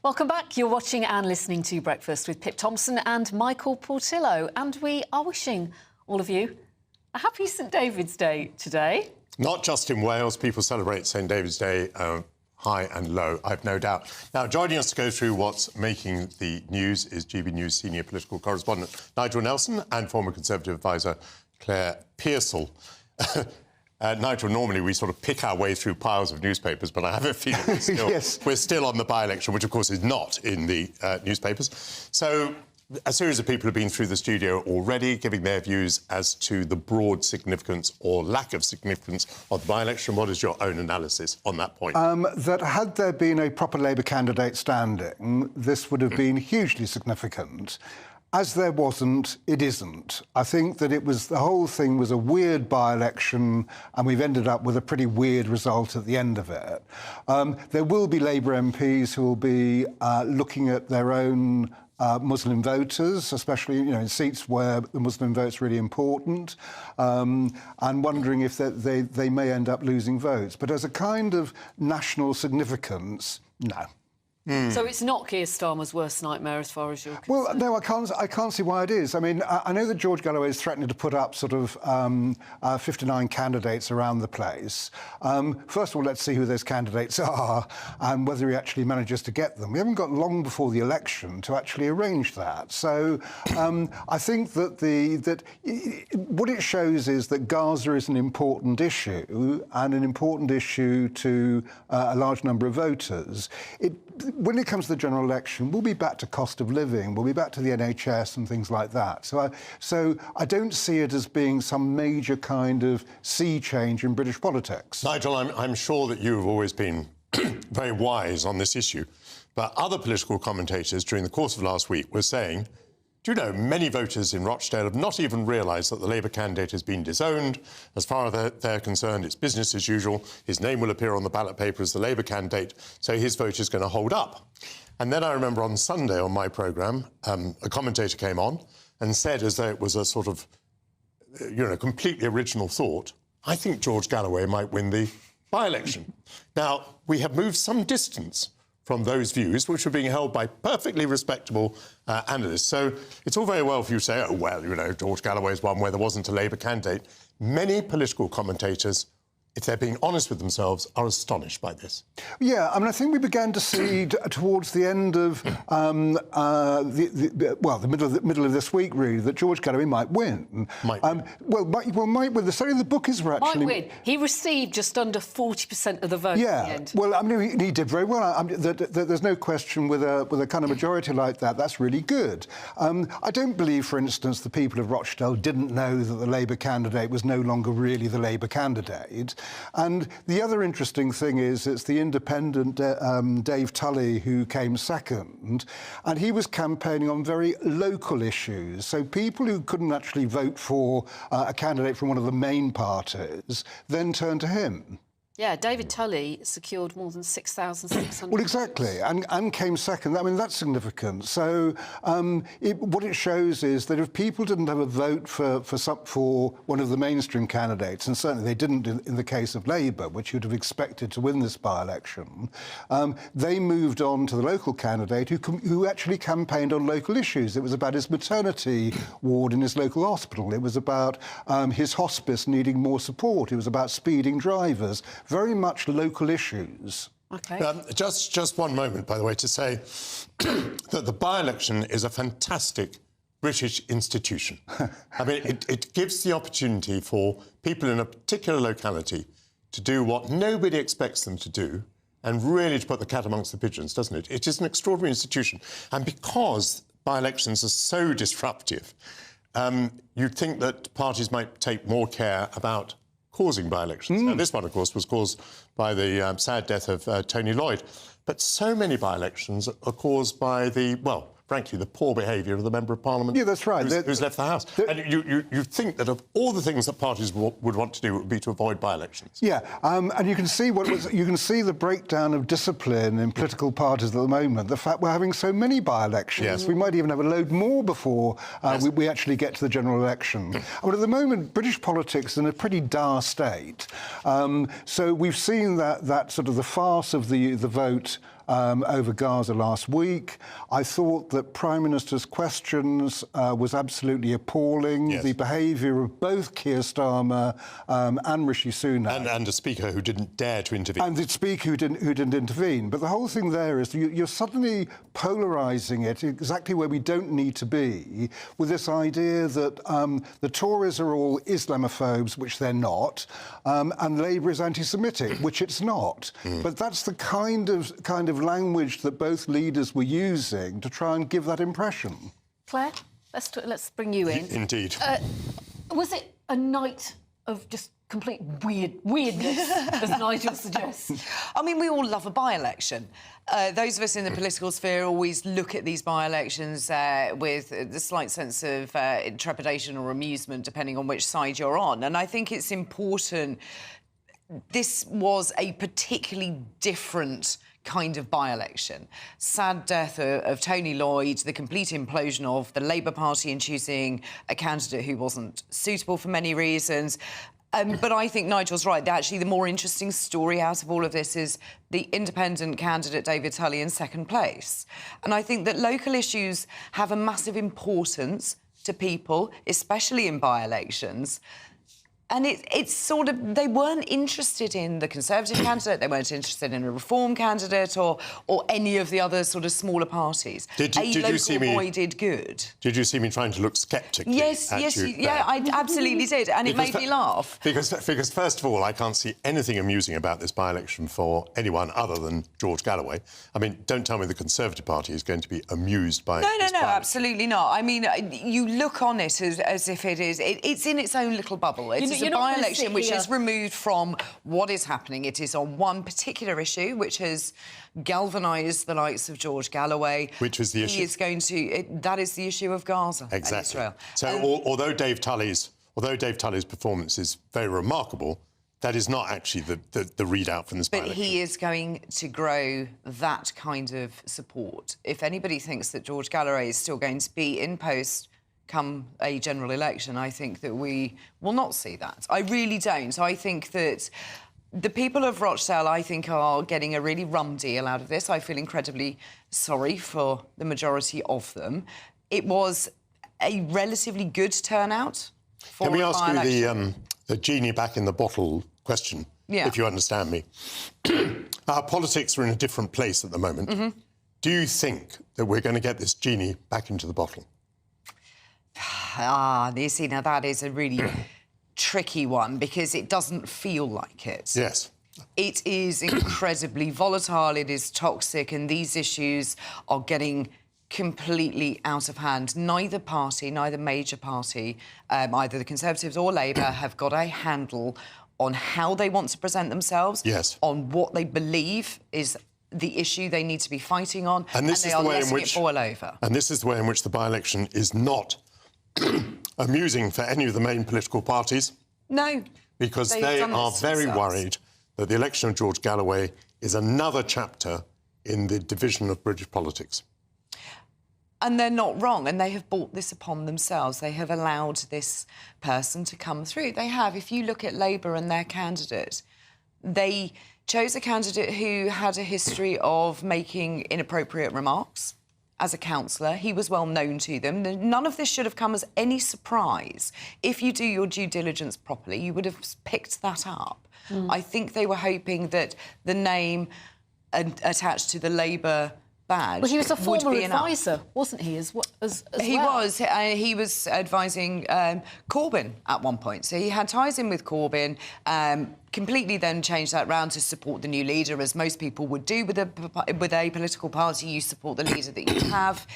Welcome back. You're watching and listening to Breakfast with Pip Thompson and Michael Portillo. And we are wishing all of you a happy St David's Day today. Not just in Wales, people celebrate St David's Day high and low, I've no doubt. Now, joining us to go through what's making the news is GBNEWS senior political correspondent Nigel Nelson and former Conservative advisor Claire Pearsall. Nigel, normally we sort of pick our way through piles of newspapers, but I have a feeling we're still on the by-election, which, of course, is not in the newspapers. So a series of people have been through the studio already, giving their views as to the broad significance or lack of significance of the by-election. What is your own analysis on that point? That had there been a proper Labour candidate standing, this would have been hugely significant. As there wasn't, it isn't. I think that the whole thing was a weird by-election and we've ended up with a pretty weird result at the end of it. There will be Labour MPs who will be looking at their own Muslim voters, especially in seats where the Muslim vote's really important, and wondering if they may end up losing votes. But as a kind of national significance, no. So it's not Keir Starmer's worst nightmare as far as you're concerned? Well, no, I can't see why it is. I mean, I know that George Galloway is threatening to put up sort of 59 candidates around the place. First of all, let's see who those candidates are and whether he actually manages to get them. We haven't got long before the election to actually arrange that. So I think that what it shows is that Gaza is an important issue and an important issue to a large number of voters. When it comes to the general election, we'll be back to cost of living, we'll be back to the NHS and things like that. So I don't see it as being some major kind of sea change in British politics. Nigel, I'm sure that you have always been very wise on this issue, but other political commentators during the course of last week were saying, do you know, many voters in Rochdale have not even realised that the Labour candidate has been disowned. As far as they're concerned, it's business as usual. His name will appear on the ballot paper as the Labour candidate, so his vote is going to hold up. And then I remember on Sunday on my programme, a commentator came on and said, as though it was a sort of, completely original thought, I think George Galloway might win the by-election. Now, we have moved some distance from those views, which were being held by perfectly respectable analysts. So it's all very well for you to say, oh, well, George Galloway's one where there wasn't a Labour candidate. Many political commentators, if they're being honest with themselves, are astonished by this. Yeah, I mean, I think we began to see towards the end of, the middle of this week, really, that George Galloway might win. Might win. Might win. The study of the bookies were actually... Might win. He received just under 40% of the vote at the end. Well, I mean, he did very well. There's no question with a kind of majority like that, that's really good. I don't believe, for instance, the people of Rochdale didn't know that the Labour candidate was no longer really the Labour candidate. And the other interesting thing is it's the independent Dave Tully who came second, and he was campaigning on very local issues. So people who couldn't actually vote for a candidate from one of the main parties then turned to him. Yeah, David Tully secured more than 6,600 Well, exactly, and came second. I mean, that's significant. So what it shows is that if people didn't have a vote for one of the mainstream candidates, and certainly they didn't in the case of Labour, which you'd have expected to win this by-election, they moved on to the local candidate who actually campaigned on local issues. It was about his maternity ward in his local hospital. It was about his hospice needing more support. It was about speeding drivers. Very much local issues. OK. Just one moment, by the way, to say that the by-election is a fantastic British institution. I mean, it gives the opportunity for people in a particular locality to do what nobody expects them to do and really to put the cat amongst the pigeons, doesn't it? It is an extraordinary institution. And because by-elections are so disruptive, you'd think that parties might take more care about causing by-elections. Now, this one, of course, was caused by the sad death of Tony Lloyd. But so many by-elections are caused by frankly, the poor behaviour of the Member of Parliament. Yeah, that's right. Who's left the House. And you think that of all the things that parties would want to do would be to avoid by-elections. Yeah, and you can see you can see the breakdown of discipline in political parties at the moment. The fact we're having so many by-elections. Yes. We might even have a load more before we actually get to the general election. But at the moment, British politics is in a pretty dire state. So we've seen that sort of the farce of the vote over Gaza last week. I thought that Prime Minister's questions was absolutely appalling. Yes. The behaviour of both Keir Starmer and Rishi Sunak. And a speaker who didn't dare to intervene. And the speaker who didn't intervene. But the whole thing there is you're suddenly polarising it exactly where we don't need to be, with this idea that the Tories are all Islamophobes, which they're not, and Labour is anti-Semitic, which it's not. But that's the kind of language that both leaders were using to try and give that impression. Claire, let's bring you in. Indeed. Was it a night of just complete weirdness, as Nigel suggests? I mean, we all love a by-election. Those of us in the political sphere always look at these by-elections with the slight sense of trepidation or amusement, depending on which side you're on. And I think it's important. This was a particularly different kind of by-election. Sad death of Tony Lloyd, the complete implosion of the Labour Party in choosing a candidate who wasn't suitable for many reasons. But I think Nigel's right. Actually, the more interesting story out of all of this is the independent candidate, David Tully, in second place. And I think that local issues have a massive importance to people, especially in by-elections. And it's sort of, they weren't interested in the Conservative candidate, they weren't interested in a Reform candidate or any of the other sort of smaller parties. Did you see me? Boy did good. Did you see me trying to look sceptically? Yes, I absolutely did, and it made me laugh. Because first of all, I can't see anything amusing about this by-election for anyone other than George Galloway. I mean, don't tell me the Conservative Party is going to be amused by this by-election. No, absolutely not. I mean, you look on it as if it's in its own little bubble. It's a by-election which is removed from what is happening. It is on one particular issue which has galvanised the likes of George Galloway. Which was the issue? He is going to... that is the issue of Gaza and Israel. So although Dave Tully's performance is very remarkable, that is not actually the readout from this by-election. But he is going to grow that kind of support. If anybody thinks that George Galloway is still going to be in post come a general election, I think that we will not see that. I really don't. I think that the people of Rochdale, I think, are getting a really rum deal out of this. I feel incredibly sorry for the majority of them. It was a relatively good turnout for Can we a ask by-election. you the genie back in the bottle question, if you understand me? Our politics are in a different place at the moment. Do you think that we're going to get this genie back into the bottle? You see, now that is a really tricky one because it doesn't feel like it. Yes. It is incredibly volatile, it is toxic, and these issues are getting completely out of hand. Neither party, neither major party, either the Conservatives or Labour, have got a handle on how they want to present themselves, on what they believe is the issue they need to be fighting on, and they are letting it boil over. And this is the way in which the by-election is not amusing for any of the main political parties. No. Because they are very worried that the election of George Galloway is another chapter in the division of British politics. And they're not wrong, and they have brought this upon themselves. They have allowed this person to come through. They have. If you look at Labour and their candidate, they chose a candidate who had a history of making inappropriate remarks. As a councillor, he was well known to them. None of this should have come as any surprise. If you do your due diligence properly, you would have picked that up. I think they were hoping that the name attached to the Labour badge. Well, he was a former advisor, wasn't he? He was. He was advising Corbyn at one point. So he had ties in with Corbyn. Completely then changed that round to support the new leader, as most people would do with a political party. You support the leader that you have.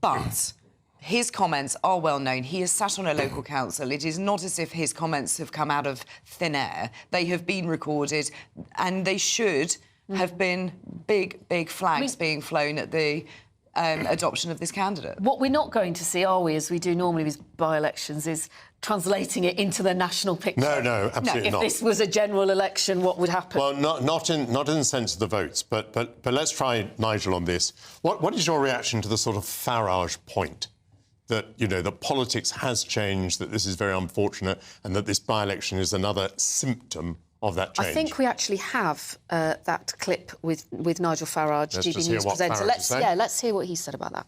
But his comments are well known. He has sat on a local council. It is not as if his comments have come out of thin air. They have been recorded, and they should have been big flags being flown at the adoption of this candidate. What we're not going to see, are we, as we do normally with by-elections, is translating it into the national picture. No, absolutely not. If this was a general election, what would happen? Well, not in the sense of the votes, but let's try Nigel on this. What is your reaction to the sort of Farage point that, you know, that politics has changed, that this is very unfortunate, and that this by-election is another symptom of that change. I think we actually have that clip with Nigel Farage, Let's GB just hear News what presenter. Farage is saying. Let's hear what he said about that.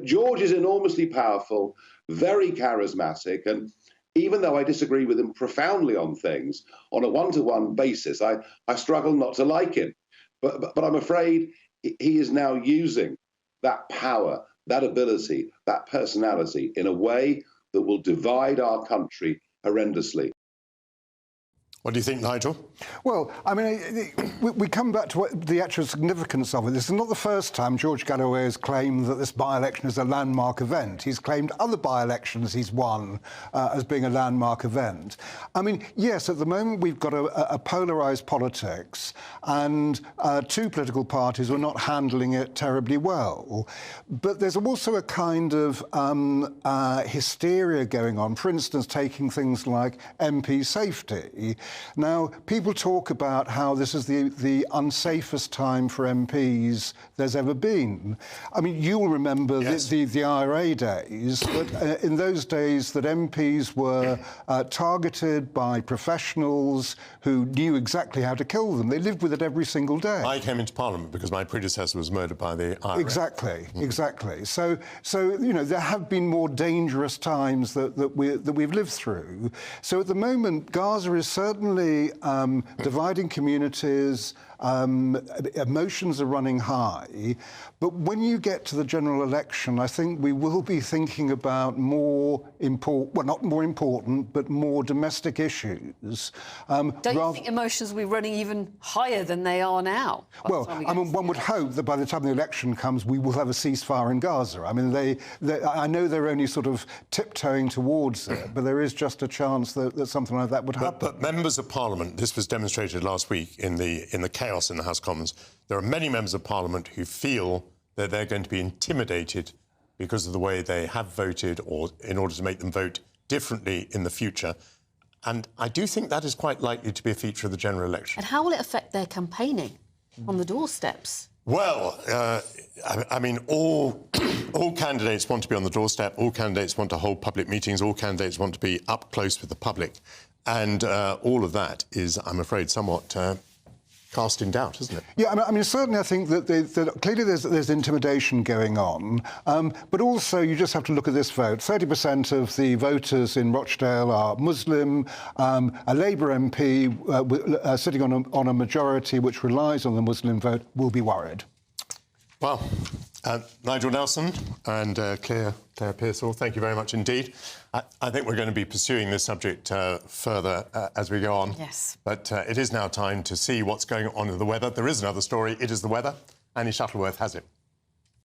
George is enormously powerful, very charismatic, and even though I disagree with him profoundly on things, on a one-to-one basis, I struggle not to like him. But I'm afraid he is now using that power, that ability, that personality in a way that will divide our country horrendously. What do you think, Nigel? Well, I mean, we come back to what the actual significance of it. This is not the first time George Galloway has claimed that this by-election is a landmark event. He's claimed other by-elections he's won as being a landmark event. I mean, yes, at the moment we've got a polarised politics and two political parties who are not handling it terribly well. But there's also a kind of hysteria going on. For instance, taking things like MP safety. Now, people talk about how this is the unsafest time for MPs there's ever been. I mean, you'll remember yes. the IRA days, but in those days that MPs were targeted by professionals who knew exactly how to kill them. They lived with it every single day. I came into Parliament because my predecessor was murdered by the IRA. Exactly, exactly. So you know, there have been more dangerous times that we've lived through. So at the moment, Gaza is certainly dividing communities. Emotions are running high, but when you get to the general election, I think we will be thinking about more important, well, not more important, but more domestic issues. Don't you think emotions will be running even higher than they are now? Well, I mean, one would hope that by the time the election comes, we will have a ceasefire in Gaza. I mean, I know they're only sort of tiptoeing towards it, but there is just a chance that something like that would happen. But members of Parliament, this was demonstrated last week in the chaos in the House of Commons. There are many members of Parliament who feel that they're going to be intimidated because of the way they have voted, or in order to make them vote differently in the future. And I do think that is quite likely to be a feature of the general election. And how will it affect their campaigning on the doorsteps? Well, I mean, all candidates want to be on the doorstep, all candidates want to hold public meetings, all candidates want to be up close with the public. And all of that is, I'm afraid, somewhat cast in doubt, isn't it? Yeah, I mean, certainly I think that clearly there's intimidation going on, but also you just have to look at this vote. 30% of the voters in Rochdale are Muslim. A Labour MP sitting on a majority which relies on the Muslim vote will be worried. Well, Nigel Nelson and Claire Pearsall, thank you very much indeed. I think we're going to be pursuing this subject further as we go on. Yes. But it is now time to see what's going on in the weather. There is another story. It is the weather. Annie Shuttleworth has it.